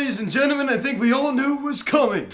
ladies and gentlemen, I think we all knew it was coming.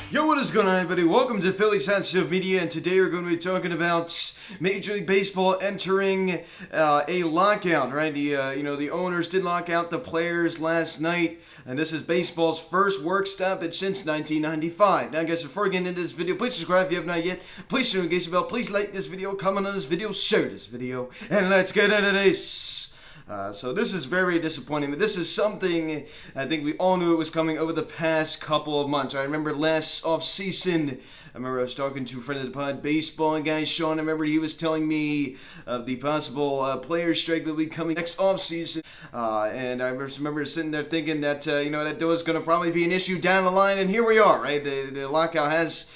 Yo, what is going on, everybody? Welcome to Philly Sensitive Media, and today we're going to be talking about Major League Baseball entering a lockout, right? The owners did lock out the players last night, and this is baseball's first work stoppage since 1995. Now, guys, before we get into this video, please subscribe if you have not yet. Please turn on the bell. Please like this video, comment on this video, share this video, and let's get into this. So this is very disappointing, but this is something I think we all knew it was coming over the past couple of months. I remember last offseason, I was talking to a friend of the pod, baseball guy, Sean. I remember he was telling me of the possible player strike that will be coming next offseason. And I remember sitting there thinking that, that there was going to probably be an issue down the line. And here we are, right? The lockout has,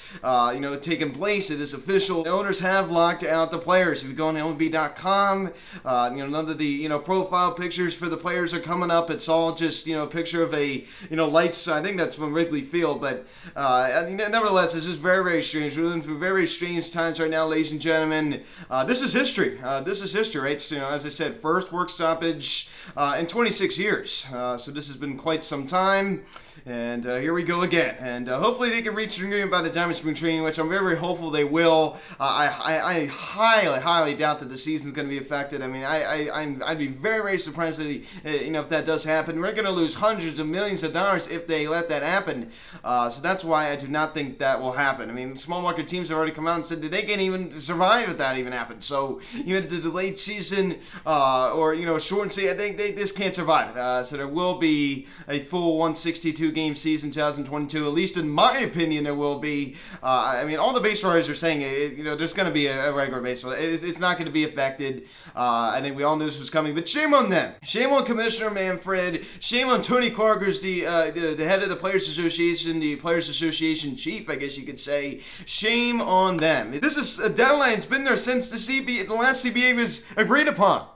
taken place. It is official. The owners have locked out the players. If you go on MLB.com, none of the, profile pictures for the players are coming up. It's all just, a picture of a, lights. I think that's from Wrigley Field. But, nevertheless, this is very, very strange. We're living through very strange times right now, ladies and gentlemen. This is history. This is history, right? So, as I said, first work stoppage in 26 years. So this has been quite some time. And here we go again. And hopefully they can reach an agreement by the Diamond Spring Training, which I'm very, very hopeful they will. I highly, highly doubt that the season's going to be affected. I mean, I'd be very, very surprised that, if that does happen. We're going to lose hundreds of millions of dollars if they let that happen. So that's why I do not think that will happen. I mean, small market teams have already come out and said that they can't even survive if that even happens. So, the delayed season or, shortened season, I think this can't survive it. So there will be a full 162 game season 2022, at least in my opinion there will be. All the baseball writers are saying there's going to be a regular baseball. It's not going to be affected. I think we all knew this was coming, but shame on them. Shame on Commissioner Manfred. Shame on Tony Carter's the head of the Players Association, the Players Association chief, I guess you could say. Shame on them. This is a deadline. It's been there since the last CBA was agreed upon.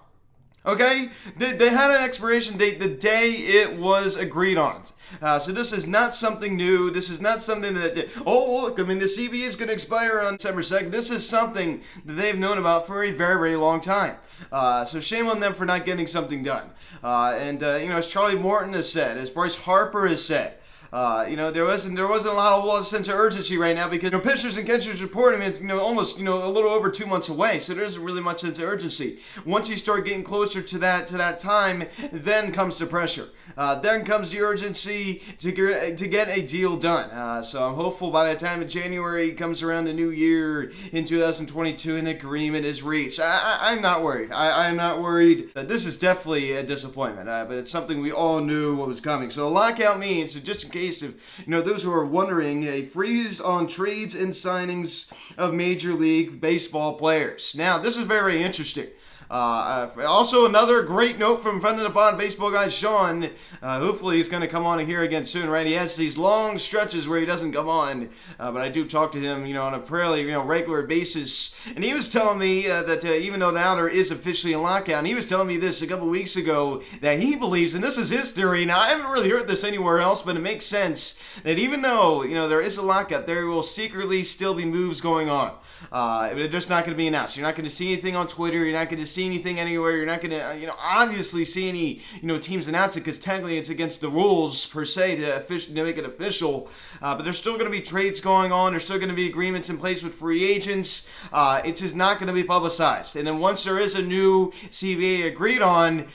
Okay? They had an expiration date the day it was agreed on. So this is not something new. This is not something that, the CBA is going to expire on December 2nd. This is something that they've known about for a very, very long time. So shame on them for not getting something done. As Charlie Morton has said, as Bryce Harper has said, there wasn't a lot of sense of urgency right now because pitchers and catchers reporting it's almost a little over 2 months away, so there isn't really much sense of urgency. Once you start getting closer to that time, then comes the pressure. Then comes the urgency to get a deal done. So I'm hopeful by the time January comes around, the new year in 2022, an agreement is reached. I'm not worried. I'm not worried. This is definitely a disappointment, but it's something we all knew what was coming. So a lockout means, just in case of those who are wondering, a freeze on trades and signings of Major League Baseball players. Now, this is very interesting. Also, another great note from friend of the pod, baseball guy Sean. Hopefully he's going to come on here again soon, right? He has these long stretches where he doesn't come on, but I do talk to him, on a fairly, regular basis. And he was telling me that even though now there is officially a lockout, and he was telling me this a couple weeks ago, that he believes, and this is his theory, now I haven't really heard this anywhere else, but it makes sense, that even though, there is a lockout, there will secretly still be moves going on. They're just not going to be announced. You're not going to see anything on Twitter. You're not going to see anything anywhere. You're not going to, obviously see any, teams announce it because technically it's against the rules per se to make it official. But there's still going to be trades going on. There's still going to be agreements in place with free agents. It's just not going to be publicized. And then once there is a new CBA agreed on,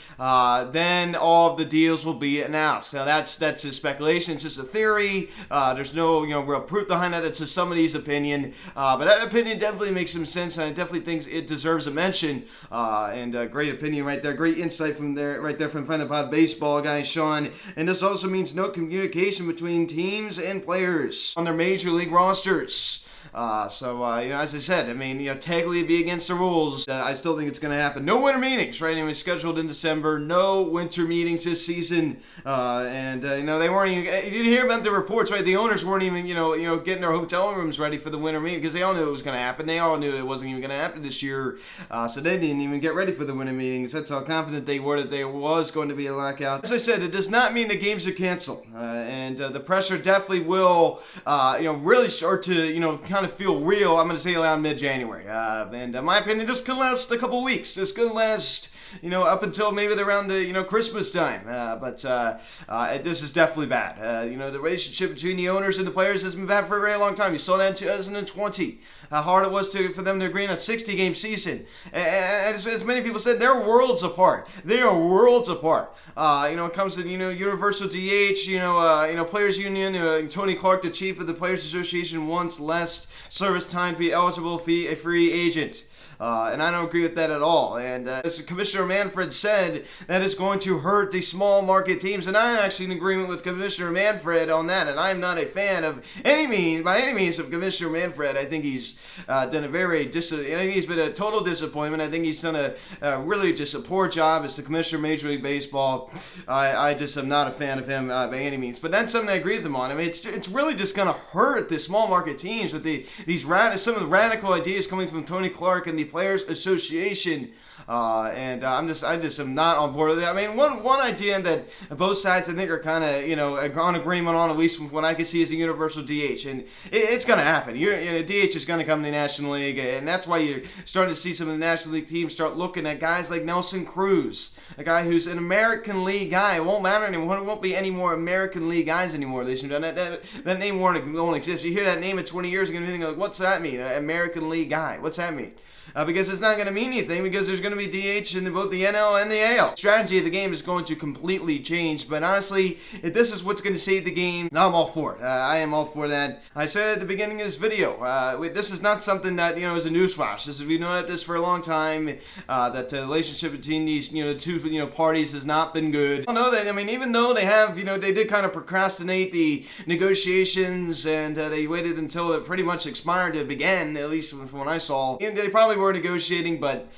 then all of the deals will be announced. Now that's a speculation. It's just a theory. There's no, real proof behind that. It's just somebody's opinion. But that opinion definitely makes some sense, and I definitely think it deserves a mention. Great opinion right there, great insight from friend of the pod, baseball guy Sean. And this also means no communication between teams and players on their major league rosters. As I said, technically it'd be against the rules. I still think it's going to happen. No winter meetings, right? Anyway, scheduled in December. No winter meetings this season. They weren't even, you didn't hear about the reports, right? The owners weren't even, getting their hotel rooms ready for the winter meeting because they all knew it was going to happen. They all knew it wasn't even going to happen this year. So they didn't even get ready for the winter meetings. That's how confident they were that there was going to be a lockout. As I said, it does not mean the games are canceled. The pressure definitely will, really start to, kind of of feel real, I'm going to say around mid-January. And in my opinion, this could last a couple weeks. This could last, up until maybe around the, Christmas time. But this is definitely bad. The relationship between the owners and the players has been bad for a very long time. You saw that in 2020. How hard it was for them to agree on a 60-game season. And as many people said, they're worlds apart. They are worlds apart. It comes to, universal DH, players union, Tony Clark, the chief of the Players Association, wants less service time to be eligible to be a free agent. And I don't agree with that at all. And as Commissioner Manfred said, that is going to hurt the small market teams. And I'm actually in agreement with Commissioner Manfred on that. And I'm not a fan by any means of Commissioner Manfred. I think he's done I think he's been a total disappointment. I think he's done a really just a poor job as the Commissioner of Major League Baseball. I just am not a fan of him by any means. But that's something I agree with him on. I mean, it's really just going to hurt the small market teams with some of the radical ideas coming from Tony Clark and the Players Association, and I just am not on board with it. I mean, one idea that both sides I think are kind of on agreement on, at least from what I can see, is a universal DH, and it's going to happen. DH is going to come to the National League, and that's why you're starting to see some of the National League teams start looking at guys like Nelson Cruz, a guy who's an American League guy. It won't matter anymore. It won't be any more American League guys anymore. That name won't exist. You hear that name in 20 years, you're going to think like, what's that mean? American League guy. What's that mean? Because it's not going to mean anything, because there's going to be DH in both the NL and the AL. The strategy of the game is going to completely change, but honestly, if this is what's going to save the game, I'm all for it. I am all for that. I said at the beginning of this video, this is not something that, is a newsflash. We've known this for a long time, that the relationship between these, two, parties has not been good. I know that, even though they have, they did kind of procrastinate the negotiations, and they waited until it pretty much expired to begin, at least from what I saw. And they probably were negotiating, but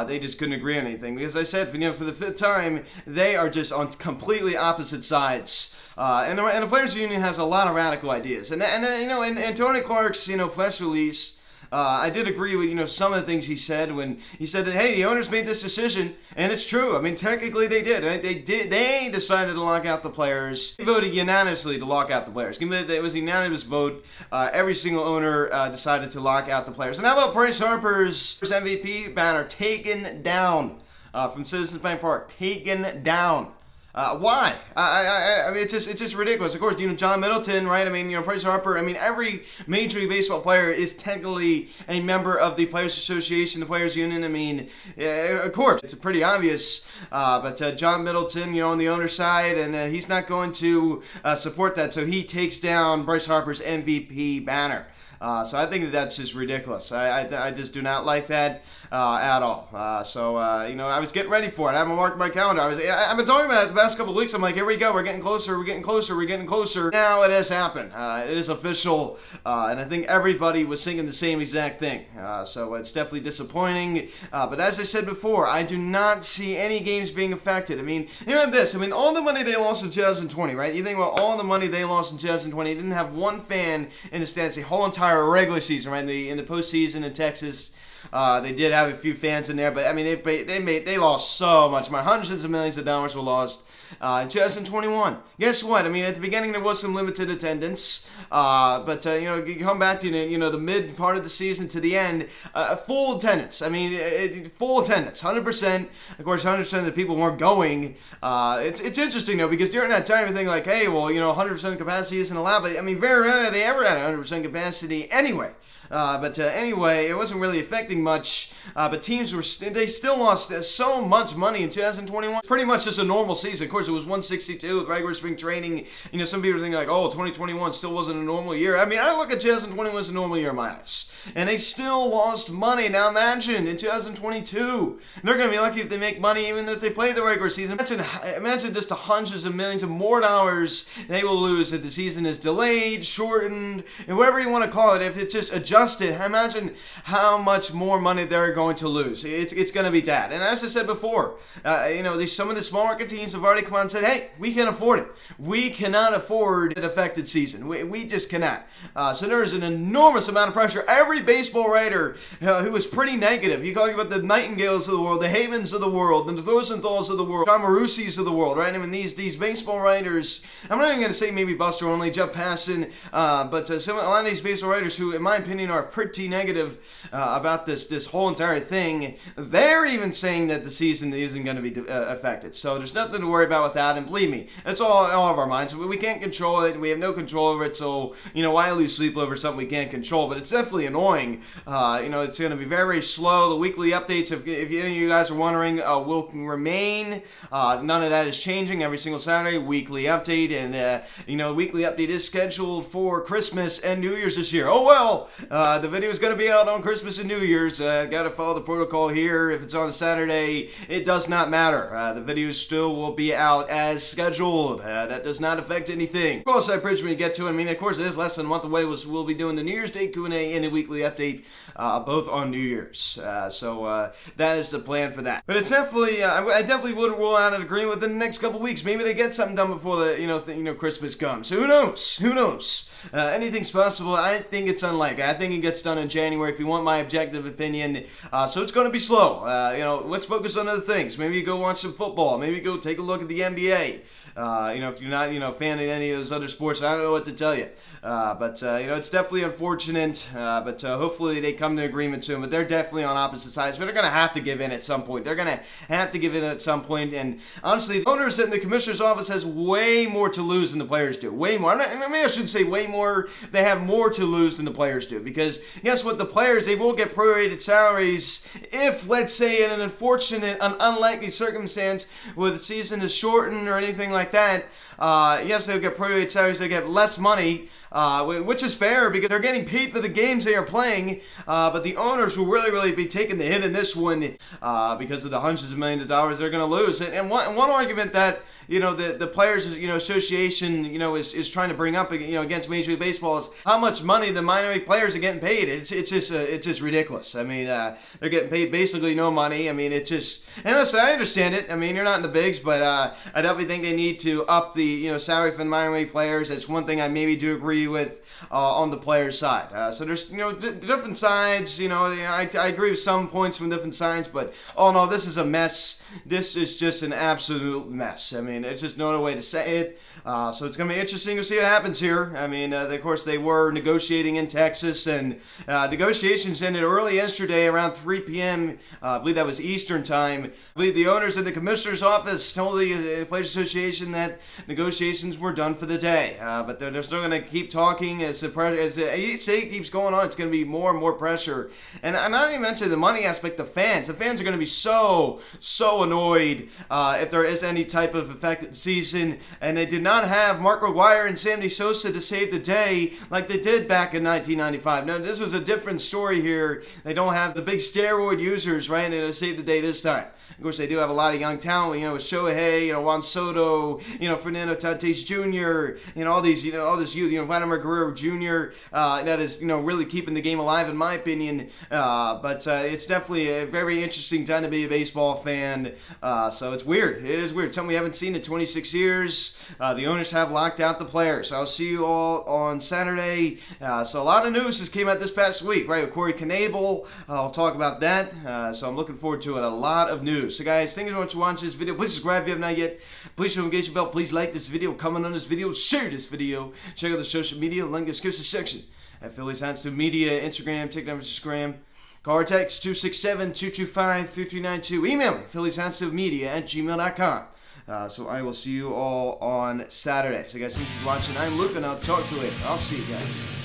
they just couldn't agree on anything. Because I said, for the fifth time, they are just on completely opposite sides. And the Players Union has a lot of radical ideas. And Tony Clark's, press release, I did agree with, some of the things he said when he said that, hey, the owners made this decision, and it's true. I mean, technically they did. Right? They decided to lock out the players. They voted unanimously to lock out the players. It was a unanimous vote. Every single owner decided to lock out the players. And how about Bryce Harper's MVP banner taken down from Citizens Bank Park? Taken down. Why? I mean, it's just ridiculous. Of course, John Middleton, right? I mean, Bryce Harper. I mean, every Major League Baseball player is technically a member of the Players Association, the Players Union. I mean, of course, it's pretty obvious. But John Middleton, on the owner's side, and he's not going to support that, so he takes down Bryce Harper's MVP banner. So I think that's just ridiculous. I just do not like that at all. I was getting ready for it. I haven't marked my calendar. I've been talking about it the past couple of weeks. I'm like, here we go. We're getting closer. We're getting closer. We're getting closer. Now it has happened. It is official. And I think everybody was thinking the same exact thing. So it's definitely disappointing. But as I said before, I do not see any games being affected. I mean, this. I mean, all the money they lost in 2020, right? You think about all the money they lost in 2020. They didn't have one fan in the stands the whole entire regular season, right? In the postseason in Texas, they did have a few fans in there, but I mean, they lost so much money. Hundreds of millions of dollars were lost in 2021. Guess what? I mean, at the beginning there was some limited attendance, but you come back to the mid part of the season to the end, full attendance. I mean, full attendance, 100%. Of course, 100% of the people weren't going. It's interesting though, because during that time you think like, hey, well, 100% capacity isn't allowed, but I mean, very rarely they ever had 100% capacity anyway. Anyway, it wasn't really affecting much. But teams they still lost so much money in 2021. Pretty much just a normal season. Of course, it was 162 with regular spring training. Some people are thinking like, oh, 2021 still wasn't a normal year. I mean, I look at 2021 as a normal year in my eyes. And they still lost money. Now imagine in 2022, they're going to be lucky if they make money even if they play the regular season. Imagine just the hundreds of millions of more dollars they will lose if the season is delayed, shortened, and whatever you want to call it. If it's just adjusted, imagine how much more money they're going to lose. It's going to be bad. And as I said before, some of the small market teams have already come out and said, hey, we can afford it. We cannot afford an affected season. We just cannot. So there is an enormous amount of pressure. Every baseball writer who was pretty negative, you talk about the Nightingales of the world, the Havens of the world, the Rosenthals of the world, John Marussis of the world, right? I mean, these baseball writers, I'm not even going to say maybe Buster Only, Jeff Passan, but a lot of these baseball writers who, in my opinion, are pretty negative about this whole entire thing. They're even saying that the season isn't going to be affected. So there's nothing to worry about with that. And believe me, it's all of our minds. We can't control it. We have no control over it. So, why lose sleep over something we can't control? But it's definitely annoying. It's going to be very, very slow. The weekly updates, if any of you guys are wondering, will remain. None of that is changing. Every single Saturday, weekly update. And, weekly update is scheduled for Christmas and New Year's this year. Oh, well, the video is going to be out on Christmas and New Year's. Got to follow the protocol here. If it's on a Saturday, it does not matter. The video still will be out as scheduled. That does not affect anything. Cross that bridge when you get to it. I mean, of course, it is less than a month away. We'll be doing the New Year's Day Q&A and a weekly update, both on New Year's. So that is the plan for that. But it's definitely, I definitely wouldn't rule out an agreement within the next couple weeks. Maybe they get something done before the Christmas comes. Who knows? Who knows? Anything's possible. I think it's unlikely. I think it gets done in January, if you want my objective opinion. So it's going to be slow. Let's focus on other things. Maybe you go watch some football. Maybe go take a look at the NBA. If you're not, a fan of any of those other sports, I don't know what to tell you. But it's definitely unfortunate. But hopefully they come to agreement soon. But they're definitely on opposite sides. But they're going to have to give in at some point. And honestly, the owners and the commissioner's office has way more to lose than the players do. Way more. I shouldn't say way more. They have more to lose than the players do. Because guess what? The players, they will get prorated salaries if, let's say, in an unlikely circumstance where the season is shortened or anything like that. Yes, they'll get prorated salaries. They get less money. Which is fair because they're getting paid for the games they are playing, but the owners will really be taking the hit in this one because of the hundreds of millions of dollars they're going to lose. And one argument that the players association is trying to bring up against Major League Baseball is how much money the minor league players are getting paid. It's just ridiculous. I mean, they're getting paid basically no money. I mean, it's just, and listen, I understand it. I mean, you're not in the bigs, but I definitely think they need to up the salary for the minor league players. It's one thing I maybe do agree with on the players' side. So there's different sides. I agree with some points from different sides, but oh no, this is a mess. This is just an absolute mess. I mean, it's just no other way to say it. So it's going to be interesting to see what happens here. I mean, of course, they were negotiating in Texas, and negotiations ended early yesterday around 3 p.m. I believe that was Eastern time. I believe the owners in the commissioner's office told the Players Association that negotiations were done for the day. But they're still going to keep talking as the state keeps going on. It's going to be more and more pressure. And I'm not even mentioning the money aspect. The fans are going to be so annoyed if there is any type of affected season, and they did not have Mark McGwire and Sammy Sosa to save the day like they did back in 1995. Now, this was a different story here. They don't have the big steroid users, right, to save the day this time. Of course, they do have a lot of young talent, with Shohei, Juan Soto, Fernando Tatis Jr., all these, all this youth, Vladimir Guerrero Jr., that is, really keeping the game alive, in my opinion. But it's definitely a very interesting time to be a baseball fan. So it's weird. It is weird. Something we haven't seen in 26 years. The owners have locked out the players. So I'll see you all on Saturday. So a lot of news just came out this past week, right, with Corey Knebel. I'll talk about that. So I'm looking forward to it. A lot of news. So guys, thank you so much for watching this video. Please subscribe if you have not yet. Please show engagement bell. Please like this video, comment on this video, share this video. Check out the social media link in the description section at Phillies Hands Media, Instagram, TikTok, Instagram. Call or text 267-225-3392. Email me, phillieshandsmedia@gmail.com. So I will see you all on Saturday. So guys, thanks for watching. I'm Luke, and I'll talk to you later. I'll see you guys.